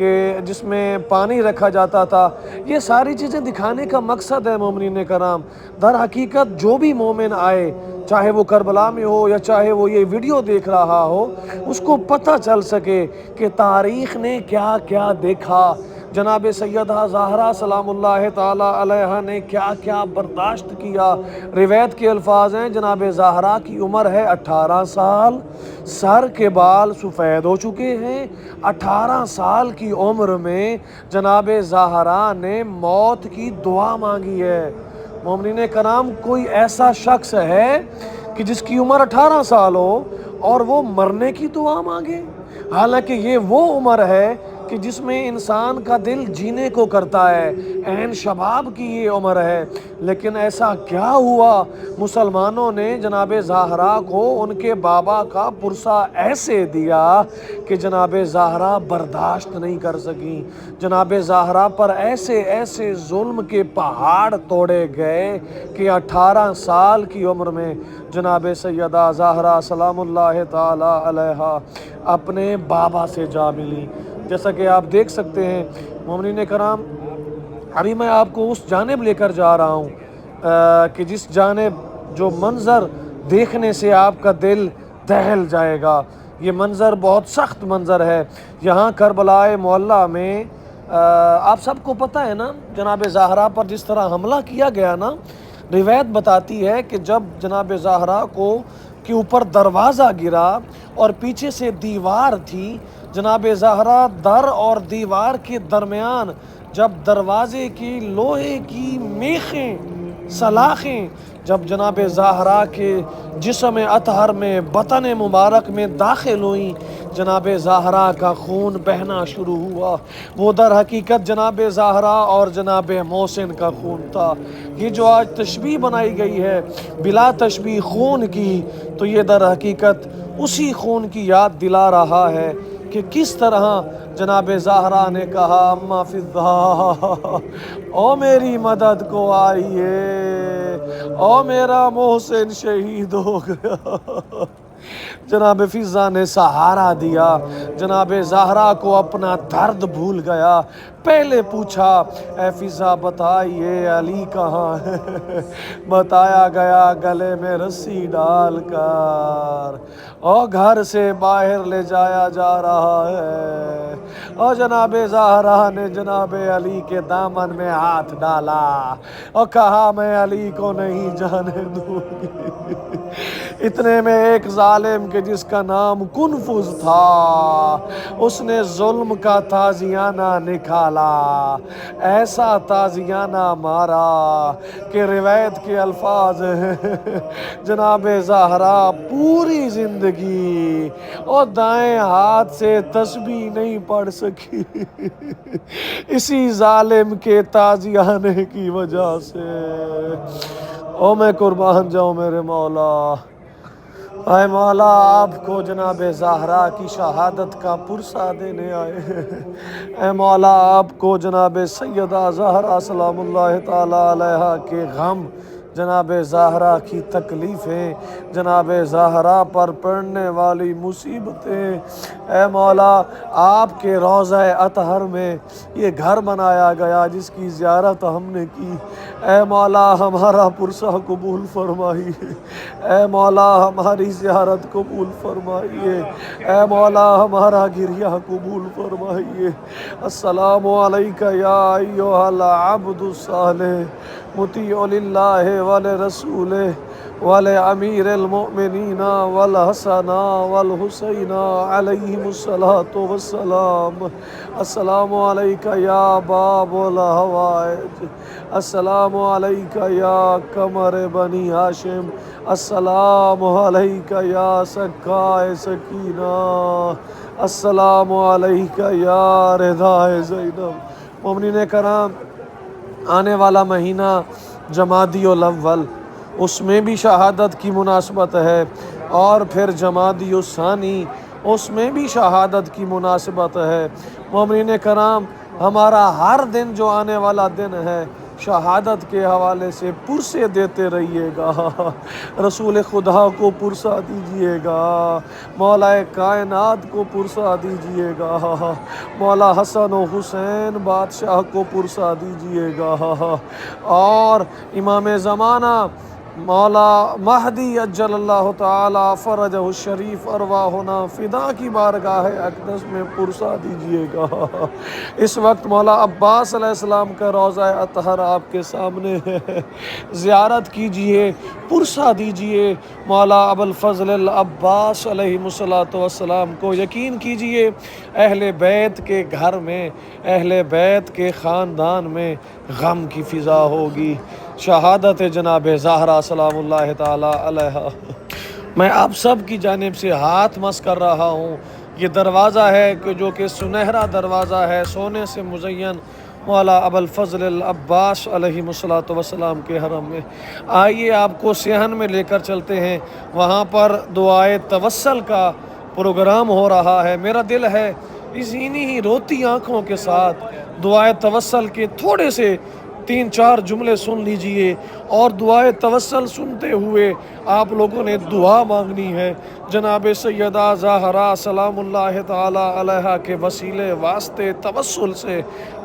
کہ جس میں پانی رکھا جاتا تھا. یہ ساری چیزیں دکھانے کا مقصد ہے مومنین کرام. در حقیقت جو بھی مومن آئے, چاہے وہ کربلا میں ہو یا چاہے وہ یہ ویڈیو دیکھ رہا ہو, اس کو پتہ چل سکے کہ تاریخ نے کیا کیا دیکھا, جناب سیدہ زہرا سلام اللہ تعالی علیہ نے کیا کیا برداشت کیا. روایت کے الفاظ ہیں جناب زہرا کی عمر ہے 18 سال, سر کے بال سفید ہو چکے ہیں. 18 سال کی عمر میں جناب زہرا نے موت کی دعا مانگی ہے. مومنین کرام, کوئی ایسا شخص ہے کہ جس کی عمر 18 سال ہو اور وہ مرنے کی دعا مانگے؟ حالانکہ یہ وہ عمر ہے کہ جس میں انسان کا دل جینے کو کرتا ہے, عین شباب کی یہ عمر ہے. لیکن ایسا کیا ہوا, مسلمانوں نے جناب زہرا کو ان کے بابا کا پرسہ ایسے دیا کہ جناب زہرا برداشت نہیں کر سکیں. جناب زہرا پر ایسے ایسے ظلم کے پہاڑ توڑے گئے کہ 18 سال کی عمر میں جناب سیدہ زہرا سلام اللہ تعالی علیہ اپنے بابا سے جا ملی. جیسا کہ آپ دیکھ سکتے ہیں مومنین کرام, ابھی میں آپ کو اس جانب لے کر جا رہا ہوں کہ جس جانب جو منظر دیکھنے سے آپ کا دل دہل جائے گا. یہ منظر بہت سخت منظر ہے. یہاں کربلائے معلیٰ میں آپ سب کو پتہ ہے نا, جناب زہرا پر جس طرح حملہ کیا گیا نا, روایت بتاتی ہے کہ جب جناب زہرا کے اوپر دروازہ گرا اور پیچھے سے دیوار تھی, جناب زہرا در اور دیوار کے درمیان جب دروازے کی لوہے کی میخیں سلاخیں جب جناب زہرا کے جسم اطہر میں بطن مبارک میں داخل ہوئیں, جناب زہرا کا خون بہنا شروع ہوا. وہ در حقیقت جناب زہرا اور جناب محسن کا خون تھا. یہ جو آج تشبیہ بنائی گئی ہے بلا تشبیہ خون کی, تو یہ در حقیقت اسی خون کی یاد دلا رہا ہے کہ کس طرح جناب زہرا نے کہا اما فضا, او میری مدد کو آئیے, او میرا محسن شہید ہو گیا. جناب فضا نے سہارا دیا. جناب زہرا کو اپنا درد بھول گیا. پہلے پوچھا, اے فضا بتائیے علی کہاں ہے؟ بتایا گیا گلے میں رسی ڈال کر اور گھر سے باہر لے جایا جا رہا ہے. اور جناب زہرا نے جناب علی کے دامن میں ہاتھ ڈالا اور کہا میں علی کو نہیں جانے دوں گی. اتنے میں ایک ظالم کے جس کا نام کنفذ تھا, اس نے ظلم کا تازیانہ نکالا. ایسا تازیانہ مارا کہ روایت کے الفاظ ہیں جناب زہرا پوری زندگی اور دائیں ہاتھ سے تسبیح نہیں پڑھ سکی اسی ظالم کے تازیانے کی وجہ سے. او میں قربان جاؤں میرے مولا, اے مولا آپ کو جناب زہرا کی شہادت کا پرسہ دینے آئے. اے مولا آپ کو جناب سیدہ زہرا سلام اللہ تعالی علیہ کے غم, جناب زہرا کی تکلیفیں, جناب زہرا پر پڑنے والی مصیبتیں, اے مولا آپ کے روضہ اطہر میں یہ گھر بنایا گیا جس کی زیارت ہم نے کی. اے مولا ہمارا پرسہ قبول فرمائیے. اے مولا ہماری زیارت قبول فرمائیے. اے مولا ہمارا گریہ قبول فرمائیے. السلام علیکہ یا ایھا العبد الصالح مطیع للہ ولرسولہ ولامیر المؤمنین والحسن والحسین علیہم الصلاۃ والسلام. السلام علیکہ یا باب الحوائج, السلام علیکہ یا قمر بنی ہاشم, السلام علیکہ یا سکائے سکینہ, السلام علیکہ یا رضائے زینب. مومنین کرام, آنے والا مہینہ جمادی الاول, اس میں بھی شہادت کی مناسبت ہے, اور پھر جمادی الثانی, اس میں بھی شہادت کی مناسبت ہے. مومنین کرام, ہمارا ہر دن جو آنے والا دن ہے شہادت کے حوالے سے پرسے دیتے رہیے گا، رسول خدا کو پرسا دیجیے گا، مولا کائنات کو پرسا دیجیے گا، مولا حسن و حسین بادشاہ کو پرسا دیجیے گا، اور امام زمانہ مولا مہدی اجل اللہ تعالی فرجہ الشریف ارواحنا فدا کی بارگاہ اقدس میں پرسا دیجیے گا۔ اس وقت مولا عباس علیہ السلام کا روضہ اطہر آپ کے سامنے ہے، زیارت کیجئے، پرسا دیجئے مولا ابوالفضل العباس علیہ السلام کو۔ یقین کیجئے اہل بیت کے گھر میں، اہل بیت کے خاندان میں غم کی فضا ہوگی۔ شہادت جناب زہرا سلام اللہ تعالی علیہا۔ میں آپ سب کی جانب سے ہاتھ مس کر رہا ہوں۔ یہ دروازہ ہے کہ جو کہ سنہرا دروازہ ہے، سونے سے مزین، مولا ابوالفضل العباس علیہ السلام کے حرم میں۔ آئیے آپ کو صحن میں لے کر چلتے ہیں، وہاں پر دعائے توسل کا پروگرام ہو رہا ہے۔ میرا دل ہے اسی ہی روتی آنکھوں کے ساتھ دعائے توسل کے تھوڑے سے 3-4 جملے سن لیجئے، اور دعائے توسل سنتے ہوئے آپ لوگوں نے دعا مانگنی ہے جناب سیدہ زہرا سلام اللہ تعالی علیہا کے وسیلے واسطے توسل سے۔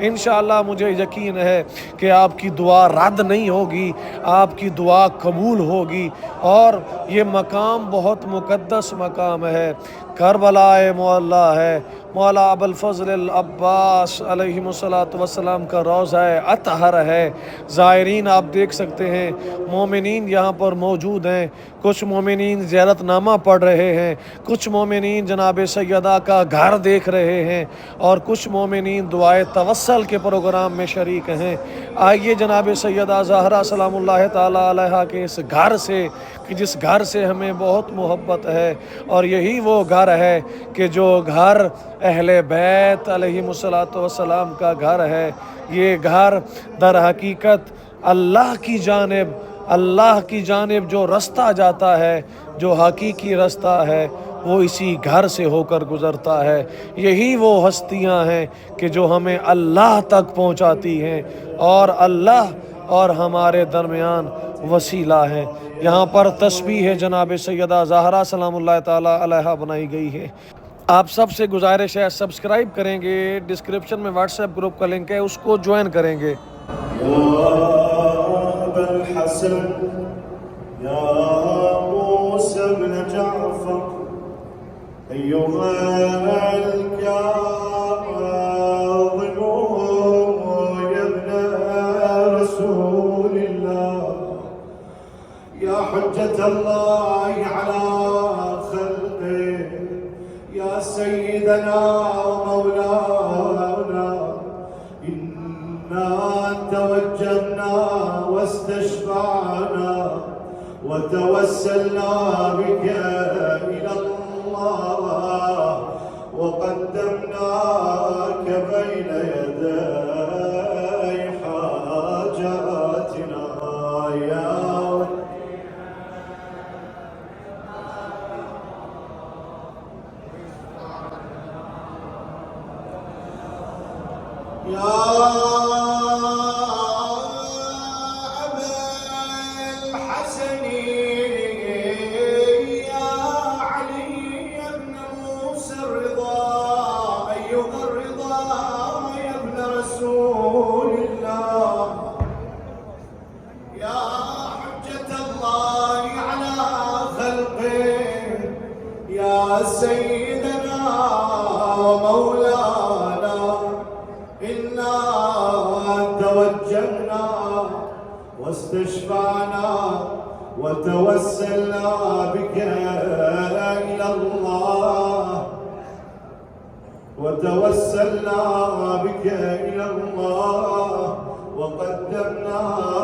انشاءاللہ مجھے یقین ہے کہ آپ کی دعا رد نہیں ہوگی، آپ کی دعا قبول ہوگی، اور یہ مقام بہت مقدس مقام ہے، کربلا معلیٰ ہے، مولا ابوالفضل العباس علیہ السلام کا روضہ اطہر ہے۔ زائرین آپ دیکھ سکتے ہیں، مومنین یہاں پر موجود ہیں، کچھ مومنین زیارت نامہ پڑھ رہے ہیں، کچھ مومنین جناب سیدہ کا گھر دیکھ رہے ہیں، اور کچھ مومنین دعائے توسل کے پروگرام میں شریک ہیں۔ آئیے جناب سیدہ زہرا سلام اللہ تعالی علیہا کے اس گھر سے، کہ جس گھر سے ہمیں بہت محبت ہے، اور یہی وہ گھر ہے کہ جو گھر اہل بیت علیہ السلام کا گھر ہے۔ یہ گھر در حقیقت اللہ کی جانب جو رستہ جاتا ہے، جو حقیقی رستہ ہے، وہ اسی گھر سے ہو کر گزرتا ہے۔ یہی وہ ہستیاں ہیں کہ جو ہمیں اللہ تک پہنچاتی ہیں، اور اللہ اور ہمارے درمیان وسیلہ ہیں۔ یہاں پر تسبیح جناب سیدہ زہرا سلام اللہ تعالی علیہا بنائی گئی ہے۔ آپ سب سے گزارش ہے سبسکرائب کریں گے، ڈسکرپشن میں واٹس ایپ گروپ کا لنک ہے، اس کو جوائن کریں گے۔ یا ابا الحسن یا موسى بن جعفر ایها الكاظم یا ابن رسول الله یا حجة الله على خلقه یا سيدنا ومولانا إنا توجهنا واستشفعنا وتوسلنا بك إلى الله وقدمناك بين يدي حاجاتنا يا أبا الحسن يا علي بن موسى الرضا أيها الرضا يا ابن رسول الله يا حجة الله على خلقه يا سيدنا ومولانا إنا توجهنا واستشفعنا وتوسلنا بك إلى الله وقدمناك